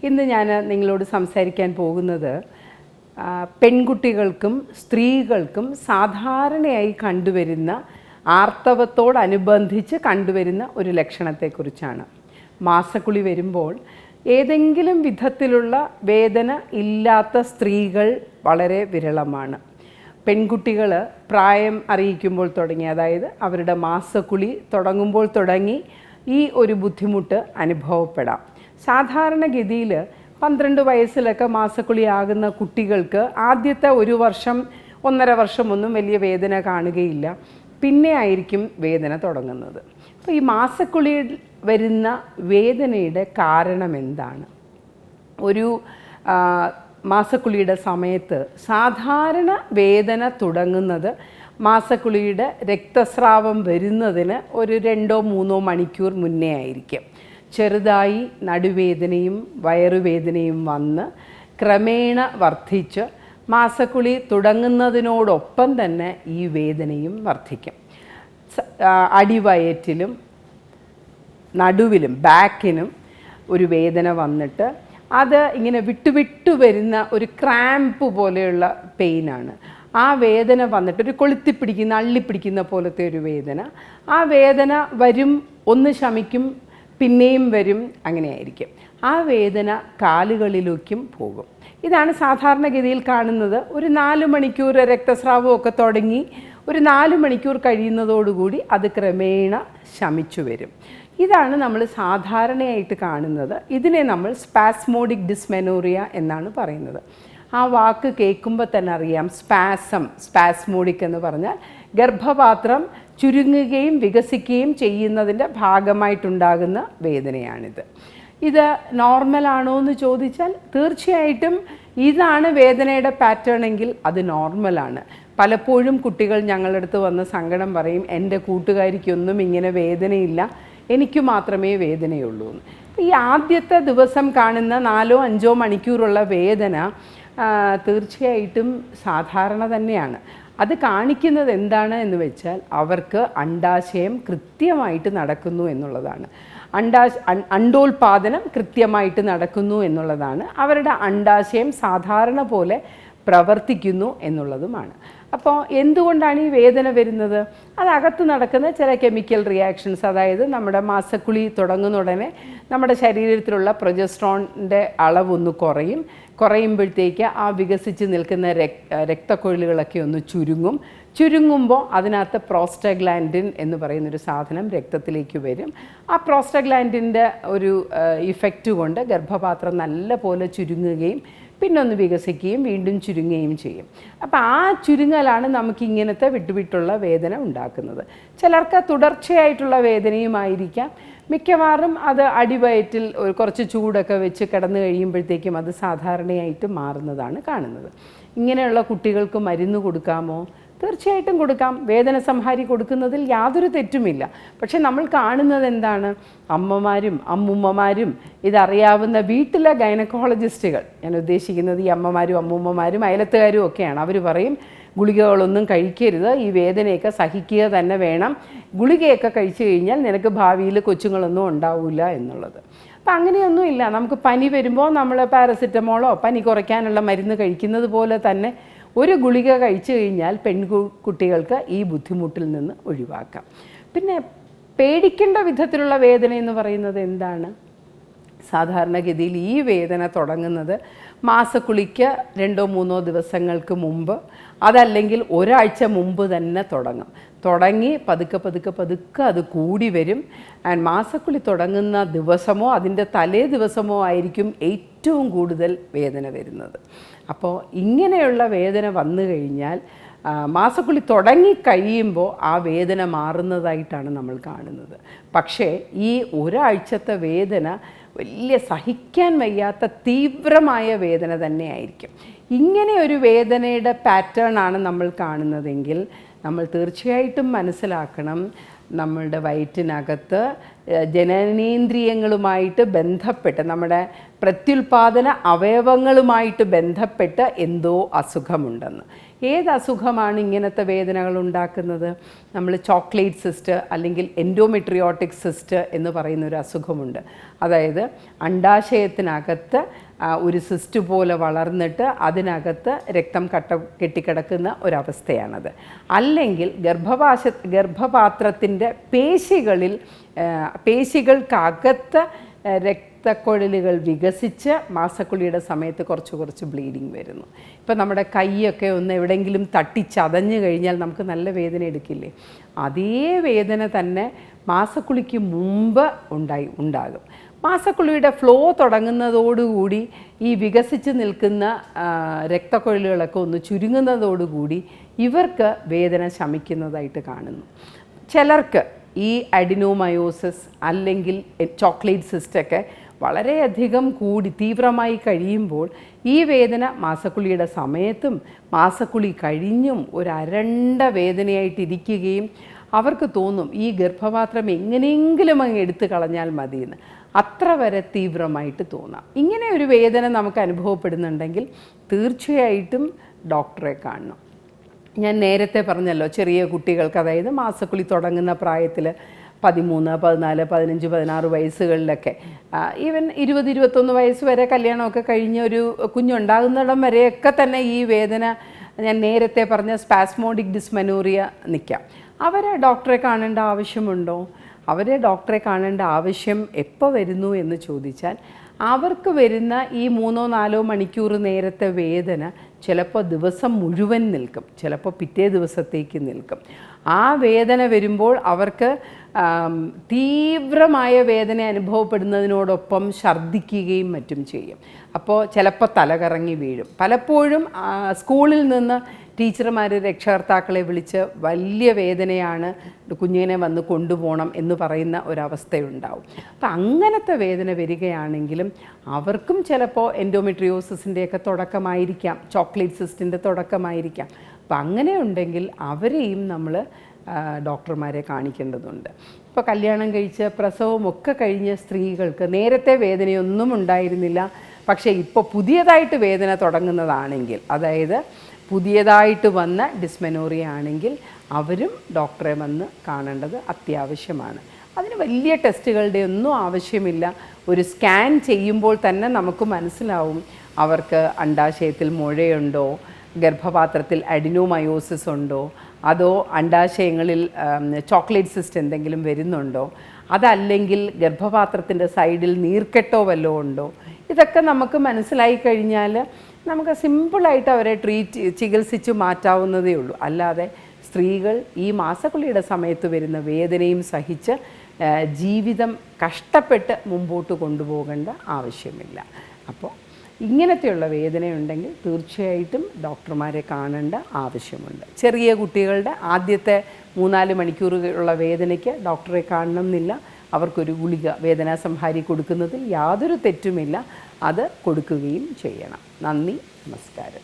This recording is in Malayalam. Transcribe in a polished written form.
ഇന്ന് ഞാൻ നിങ്ങളോട് സംസാരിക്കാൻ പോകുന്നത് പെൺകുട്ടികൾക്കും സ്ത്രീകൾക്കും സാധാരണയായി കണ്ടുവരുന്ന ആർത്തവത്തോടനുബന്ധിച്ച് കണ്ടുവരുന്ന ഒരു ലക്ഷണത്തെക്കുറിച്ചാണ്. മാസക്കുളി വരുമ്പോൾ ഏതെങ്കിലും വിധത്തിലുള്ള വേദന ഇല്ലാത്ത സ്ത്രീകൾ വളരെ വിരളമാണ്. പെൺകുട്ടികൾ പ്രായം അറിയിക്കുമ്പോൾ തുടങ്ങി, അതായത് അവരുടെ മാസക്കുളി തുടങ്ങുമ്പോൾ തുടങ്ങി ഈ ഒരു ബുദ്ധിമുട്ട് അനുഭവപ്പെടാം. സാധാരണഗതിയിൽ 12 വയസ്സിലൊക്കെ മാസക്കുളി ആകുന്ന കുട്ടികൾക്ക് ആദ്യത്തെ 1 വർഷം 1.5 വർഷമൊന്നും വലിയ വേദന കാണുകയില്ല. പിന്നെ ആയിരിക്കും വേദന തുടങ്ങുന്നത്. അപ്പോൾ ഈ മാസക്കുളിയിൽ വരുന്ന വേദനയുടെ കാരണം എന്താണ്? ഒരു മാസക്കുളിയുടെ സമയത്ത് സാധാരണ വേദന തുടങ്ങുന്നത് മാസക്കുളിയുടെ രക്തസ്രാവം വരുന്നതിന് ഒരു 2-3 മണിക്കൂർ മുന്നേ ആയിരിക്കും. ചെറുതായി നടുവേദനയും വയറുവേദനയും വന്ന് ക്രമേണ വർദ്ധിച്ച് മാസക്കുളി തുടങ്ങുന്നതിനോടൊപ്പം തന്നെ ഈ വേദനയും വർദ്ധിക്കും. അടിവയറ്റിലും നടുവിലും ബാക്കിനും ഒരു വേദന വന്നിട്ട് അത് ഇങ്ങനെ വിട്ടുവിട്ടു വരുന്ന ഒരു ക്രാമ്പ് പോലെയുള്ള പെയിനാണ്. ആ വേദന വന്നിട്ട് ഒരു കൊളുത്തിപ്പിടിക്കുന്ന അള്ളിപ്പിടിക്കുന്ന പോലത്തെ ഒരു വേദന. ആ വേദന വരും, ഒന്ന് ശമിക്കും, പിന്നെയും വരും, അങ്ങനെയായിരിക്കും. ആ വേദന കാലുകളിലേക്കും പോകും. ഇതാണ് സാധാരണഗതിയിൽ കാണുന്നത്. ഒരു 4 മണിക്കൂർ രക്തസ്രാവമൊക്കെ തുടങ്ങി ഒരു 4 മണിക്കൂർ കഴിയുന്നതോടുകൂടി അത് ക്രമേണ ശമിച്ചു വരും. ഇതാണ് നമ്മൾ സാധാരണയായിട്ട് കാണുന്നത്. ഇതിനെ നമ്മൾ സ്പാസ്മോഡിക് ഡിസ്മെനോറിയ എന്നാണ് പറയുന്നത്. ആ വാക്ക് കേൾക്കുമ്പോൾ തന്നെ അറിയാം, സ്പാസ്മോഡിക് എന്ന് പറഞ്ഞാൽ ഗർഭപാത്രം ചുരുങ്ങുകയും വികസിക്കുകയും ചെയ്യുന്നതിൻ്റെ ഭാഗമായിട്ടുണ്ടാകുന്ന വേദനയാണിത്. ഇത് നോർമലാണോ എന്ന് ചോദിച്ചാൽ തീർച്ചയായിട്ടും ഇതാണ് വേദനയുടെ പാറ്റേൺ എങ്കിൽ അത് നോർമലാണ്. പലപ്പോഴും കുട്ടികൾ ഞങ്ങളുടെ അടുത്ത് വന്ന് സങ്കടം പറയും, എൻ്റെ കൂട്ടുകാരിക്കൊന്നും ഇങ്ങനെ വേദനയില്ല, എനിക്ക് മാത്രമേ വേദനയുള്ളൂ എന്ന്. ഈ ആദ്യത്തെ ദിവസം കാണുന്ന 4-5 മണിക്കൂറുള്ള വേദന തീർച്ചയായിട്ടും സാധാരണ തന്നെയാണ്. അത് കാണിക്കുന്നത് എന്താണ് എന്ന് വെച്ചാൽ അവർക്ക് അണ്ഡാശയം കൃത്യമായിട്ട് നടക്കുന്നു എന്നുള്ളതാണ്. അണ്ഡോൽപാദനം കൃത്യമായിട്ട് നടക്കുന്നു എന്നുള്ളതാണ്. അവരുടെ അണ്ഡാശയം സാധാരണ പോലെ പ്രവർത്തിക്കുന്നു എന്നുള്ളതുമാണ്. അപ്പോൾ എന്തുകൊണ്ടാണ് ഈ വേദന വരുന്നത്? അതകത്ത് നടക്കുന്ന ചില കെമിക്കൽ റിയാക്ഷൻസ്, അതായത് നമ്മുടെ മാസക്കുളി തുടങ്ങുന്ന ഉടനെ നമ്മുടെ ശരീരത്തിലുള്ള പ്രൊജസ്ട്രോണിൻ്റെ അളവൊന്ന് കുറയുമ്പോഴത്തേക്ക് ആ വികസിച്ച് നിൽക്കുന്ന രക്തക്കൊഴലുകളൊക്കെ ഒന്ന് ചുരുങ്ങുമ്പോൾ അതിനകത്ത് പ്രോസ്റ്റഗ്ലാൻഡിൻ എന്ന് പറയുന്നൊരു സാധനം രക്തത്തിലേക്ക് വരും. ആ പ്രോസ്റ്റഗ്ലാൻഡിൻ്റെ ഒരു ഇഫക്റ്റ് കൊണ്ട് ഗർഭപാത്രം നല്ല പോലെ ചുരുങ്ങുകയും പിന്നൊന്ന് വികസിക്കുകയും വീണ്ടും ചുരുങ്ങുകയും ചെയ്യും. അപ്പോൾ ആ ചുരുങ്ങലാണ് നമുക്ക് ഇങ്ങനത്തെ വിട്ടുവിട്ടുള്ള വേദന ഉണ്ടാക്കുന്നത്. ചിലർക്ക് തുടർച്ചയായിട്ടുള്ള വേദനയുമായിരിക്കാം. മിക്കവാറും അത് അടിവയറ്റിൽ കുറച്ച് ചൂടൊക്കെ വെച്ച് കിടന്നു കഴിയുമ്പോഴത്തേക്കും അത് സാധാരണയായിട്ട് മാറുന്നതാണ് കാണുന്നത്. ഇങ്ങനെയുള്ള കുട്ടികൾക്ക് മരുന്ന് കൊടുക്കാമോ? തീർച്ചയായിട്ടും കൊടുക്കാം. വേദന സംഹാരി കൊടുക്കുന്നതിൽ യാതൊരു തെറ്റുമില്ല. പക്ഷെ നമ്മൾ കാണുന്നത് എന്താണ്? അമ്മമാരും അമ്മുമ്മമാരും ഇതറിയാവുന്ന വീട്ടിലെ ഗൈനക്കോളജിസ്റ്റുകൾ, ഞാൻ ഉദ്ദേശിക്കുന്നത് ഈ അമ്മമാരും അമ്മുമ്മമാരും അയലത്തുകാരും ഒക്കെയാണ്. അവർ പറയും, ഗുളികകളൊന്നും കഴിക്കരുത്, ഈ വേദനയൊക്കെ സഹിക്കുക തന്നെ വേണം, ഗുളികയൊക്കെ കഴിച്ചു കഴിഞ്ഞാൽ നിനക്ക് ഭാവിയിൽ കൊച്ചുങ്ങളൊന്നും ഉണ്ടാവില്ല എന്നുള്ളത്. അപ്പം അങ്ങനെയൊന്നുമില്ല. നമുക്ക് പനി വരുമ്പോൾ നമ്മൾ പാരസിറ്റമോളോ പനി കുറയ്ക്കാനുള്ള മരുന്ന് കഴിക്കുന്നത് പോലെ തന്നെ ഒരു ഗുളിക കഴിച്ചു കഴിഞ്ഞാൽ പെൺകുട്ടികൾക്ക് ഈ ബുദ്ധിമുട്ടിൽ നിന്ന് ഒഴിവാക്കാം. പിന്നെ പേടിക്കേണ്ട വിധത്തിലുള്ള വേദന എന്ന് പറയുന്നത് എന്താണ്? സാധാരണഗതിയിൽ ഈ വേദന തുടങ്ങുന്നത് മാസക്കുളിക്ക് 2-3 ദിവസങ്ങൾക്ക് മുമ്പ്, അതല്ലെങ്കിൽ ഒരാഴ്ച മുമ്പ് തന്നെ തുടങ്ങി പതുക്കെ അത് കൂടി വരും. ആൻഡ് മാസക്കുളി തുടങ്ങുന്ന ദിവസമോ അതിൻ്റെ തലേ ദിവസമോ ആയിരിക്കും ഏറ്റവും കൂടുതൽ വേദന വരുന്നത്. അപ്പോൾ ഇങ്ങനെയുള്ള വേദന വന്നു കഴിഞ്ഞാൽ മാസക്കുളി തുടങ്ങിക്കഴിയുമ്പോൾ ആ വേദന മാറുന്നതായിട്ടാണ് നമ്മൾ കാണുന്നത്. പക്ഷേ ഈ ഒരാഴ്ചത്തെ വേദന വലിയ സഹിക്കാൻ വയ്യാത്ത തീവ്രമായ വേദന തന്നെയായിരിക്കും. ഇങ്ങനെ ഒരു വേദനയുടെ പാറ്റേൺ ആണ് നമ്മൾ കാണുന്നതെങ്കിൽ നമ്മൾ തീർച്ചയായിട്ടും മനസ്സിലാക്കണം, നമ്മളുടെ വയറ്റിനകത്ത് ജനനേന്ദ്രിയങ്ങളുമായിട്ട് ബന്ധപ്പെട്ട് നമ്മുടെ പ്രത്യുൽപാദന അവയവങ്ങളുമായിട്ട് ബന്ധപ്പെട്ട് എന്തോ അസുഖമുണ്ടെന്ന്. ഏത് അസുഖമാണ് ഇങ്ങനത്തെ വേദനകൾ ഉണ്ടാക്കുന്നത്? നമ്മൾ ചോക്ലേറ്റ് സിസ്റ്റ് അല്ലെങ്കിൽ എൻഡോമെട്രിയോട്ടിക് സിസ്റ്റ് എന്ന് പറയുന്ന ഒരു അസുഖമുണ്ട്. അതായത് അണ്ഡാശയത്തിനകത്ത് ഒരു സിസ്റ്റ് പോലെ വളർന്നിട്ട് അതിനകത്ത് രക്തം കെട്ടിക്കിടക്കുന്ന ഒരവസ്ഥയാണത്. അല്ലെങ്കിൽ ഗർഭപാത്രത്തിൻ്റെ പേശികൾക്കകത്ത് രക്തക്കുഴലുകൾ വികസിച്ച് മാസക്കുളിയുടെ സമയത്ത് കുറച്ച് ബ്ലീഡിങ് വരുന്നു. ഇപ്പം നമ്മുടെ കൈയൊക്കെ ഒന്ന് എവിടെയെങ്കിലും തട്ടിച്ചതഞ്ഞു കഴിഞ്ഞാൽ നമുക്ക് നല്ല വേദന എടുക്കില്ലേ? അതേ വേദന തന്നെ മാസക്കുളിക്ക് മുമ്പ് ഉണ്ടാകും. മാസക്കുളിയുടെ ഫ്ലോ തുടങ്ങുന്നതോടുകൂടി ഈ വികസിച്ച് നിൽക്കുന്ന രക്തക്കുഴലുകളൊക്കെ ഒന്ന് ചുരുങ്ങുന്നതോടുകൂടി ഇവർക്ക് വേദന ശമിക്കുന്നതായിട്ട് കാണുന്നു. ചിലർക്ക് ഈ അഡിനോമയോസിസ് അല്ലെങ്കിൽ ചോക്ലേറ്റ് സിസ്റ്റൊക്കെ വളരെയധികം കൂടി തീവ്രമായി കഴിയുമ്പോൾ ഈ വേദന മാസക്കുളിയുടെ സമയത്തും മാസക്കുളി കഴിഞ്ഞും ഒരു അരണ്ട വേദനയായിട്ടിരിക്കുകയും അവർക്ക് തോന്നും ഈ ഗർഭപാത്രം എങ്ങനെയെങ്കിലും അങ്ങ് എടുത്തു കളഞ്ഞാൽ മതിയെന്ന്. അത്ര വരെ തീവ്രമായിട്ട് തോന്നാം. ഇങ്ങനെ ഒരു വേദന നമുക്ക് അനുഭവപ്പെടുന്നുണ്ടെങ്കിൽ തീർച്ചയായിട്ടും ഡോക്ടറെ കാണണം. ഞാൻ നേരത്തെ പറഞ്ഞല്ലോ, ചെറിയ കുട്ടികൾക്ക്, അതായത് മാസക്കുളി തുടങ്ങുന്ന പ്രായത്തിൽ 13, 14, 15, 16 വയസ്സുകളിലൊക്കെ, ഈവൻ 20, 21 വയസ്സ് വരെ കല്യാണമൊക്കെ കഴിഞ്ഞ ഒരു കുഞ്ഞുണ്ടാകുന്നിടം വരെയൊക്കെ തന്നെ ഈ വേദന, ഞാൻ നേരത്തെ പറഞ്ഞ സ്പാസ്മോഡിക് ഡിസ്മെനോറിയ നിൽക്കാം. അവരെ ഡോക്ടറെ കാണേണ്ട ആവശ്യമുണ്ടോ? അവരെ ഡോക്ടറെ കാണേണ്ട ആവശ്യം എപ്പോൾ വരുന്നു എന്ന് ചോദിച്ചാൽ, അവർക്ക് വരുന്ന ഈ 3-4 മണിക്കൂർ നേരത്തെ വേദന ചിലപ്പോൾ ദിവസം മുഴുവൻ നിൽക്കും, ചിലപ്പോൾ പിറ്റേ ദിവസത്തേക്ക് നിൽക്കും. ആ വേദന വരുമ്പോൾ അവർക്ക് തീവ്രമായ വേദന അനുഭവപ്പെടുന്നതിനോടൊപ്പം ഛർദ്ദിക്കുകയും മറ്റും ചെയ്യും. അപ്പോൾ ചിലപ്പോൾ തലകറങ്ങി വീഴും. പലപ്പോഴും സ്കൂളിൽ നിന്ന് ടീച്ചർമാർ രക്ഷകർത്താക്കളെ വിളിച്ച് വലിയ വേദനയാണ്, കുഞ്ഞിനെ വന്ന് കൊണ്ടുപോകണം എന്ന് പറയുന്ന ഒരവസ്ഥയുണ്ടാവും. അപ്പം അങ്ങനത്തെ വേദന വരികയാണെങ്കിലും അവർക്കും ചിലപ്പോൾ എൻഡോമെട്രിയോസിൻ്റെയൊക്കെ തുടക്കമായിരിക്കാം, ചോക്ലേറ്റ് സിസ്റ്റിൻ്റെ തുടക്കമായിരിക്കാം. അപ്പം അങ്ങനെ ഉണ്ടെങ്കിൽ അവരെയും നമ്മൾ ഡോക്ടർമാരെ കാണിക്കേണ്ടതുണ്ട്. ഇപ്പോൾ കല്യാണം കഴിച്ച് പ്രസവമൊക്കെ കഴിഞ്ഞ സ്ത്രീകൾക്ക് നേരത്തെ വേദനയൊന്നും ഉണ്ടായിരുന്നില്ല, പക്ഷേ ഇപ്പോൾ പുതിയതായിട്ട് വേദന തുടങ്ങുന്നതാണെങ്കിൽ, അതായത് പുതിയതായിട്ട് വന്ന ഡിസ്മെനോറിയ ആണെങ്കിൽ അവരും ഡോക്ടറെ വന്ന് കാണേണ്ടത് അത്യാവശ്യമാണ്. അതിന് വലിയ ടെസ്റ്റുകളുടെ ഒന്നും ആവശ്യമില്ല. ഒരു സ്കാൻ ചെയ്യുമ്പോൾ തന്നെ നമുക്ക് മനസ്സിലാവും അവർക്ക് അണ്ഡാശയത്തിൽ മുഴയുണ്ടോ, ഗർഭപാത്രത്തിൽ അഡിനോമയോസിസ് ഉണ്ടോ, അതോ അണ്ഡാശയങ്ങളിൽ ചോക്ലേറ്റ് സിസ്റ്റ് എന്തെങ്കിലും വരുന്നുണ്ടോ, അതല്ലെങ്കിൽ ഗർഭപാത്രത്തിൻ്റെ സൈഡിൽ നീർക്കെട്ടോ വല്ലതും ഉണ്ടോ. ഇതൊക്കെ നമുക്ക് മനസ്സിലായി കഴിഞ്ഞാൽ നമുക്ക് സിമ്പിളായിട്ട് അവരെ ചികിത്സിച്ച് മാറ്റാവുന്നതേ ഉള്ളൂ. അല്ലാതെ സ്ത്രീകൾ ഈ മാസക്കുളിയുടെ സമയത്ത് വരുന്ന വേദനയും സഹിച്ച് ജീവിതം കഷ്ടപ്പെട്ട് മുമ്പോട്ട് കൊണ്ടുപോകേണ്ട ആവശ്യമില്ല. അപ്പോൾ ഇങ്ങനത്തെയുള്ള വേദനയുണ്ടെങ്കിൽ തീർച്ചയായിട്ടും ഡോക്ടർമാരെ കാണേണ്ട ആവശ്യമുണ്ട്. ചെറിയ കുട്ടികളുടെ ആദ്യത്തെ 3-4 മണിക്കൂറുള്ള വേദനയ്ക്ക് ഡോക്ടറെ കാണണം എന്നില്ല. അവർക്കൊരു ഗുളിക, വേദനാസംഹാരി കൊടുക്കുന്നതിൽ യാതൊരു തെറ്റുമില്ല. അത് കൊടുക്കുകയും ചെയ്യണം. നന്ദി, നമസ്കാരം.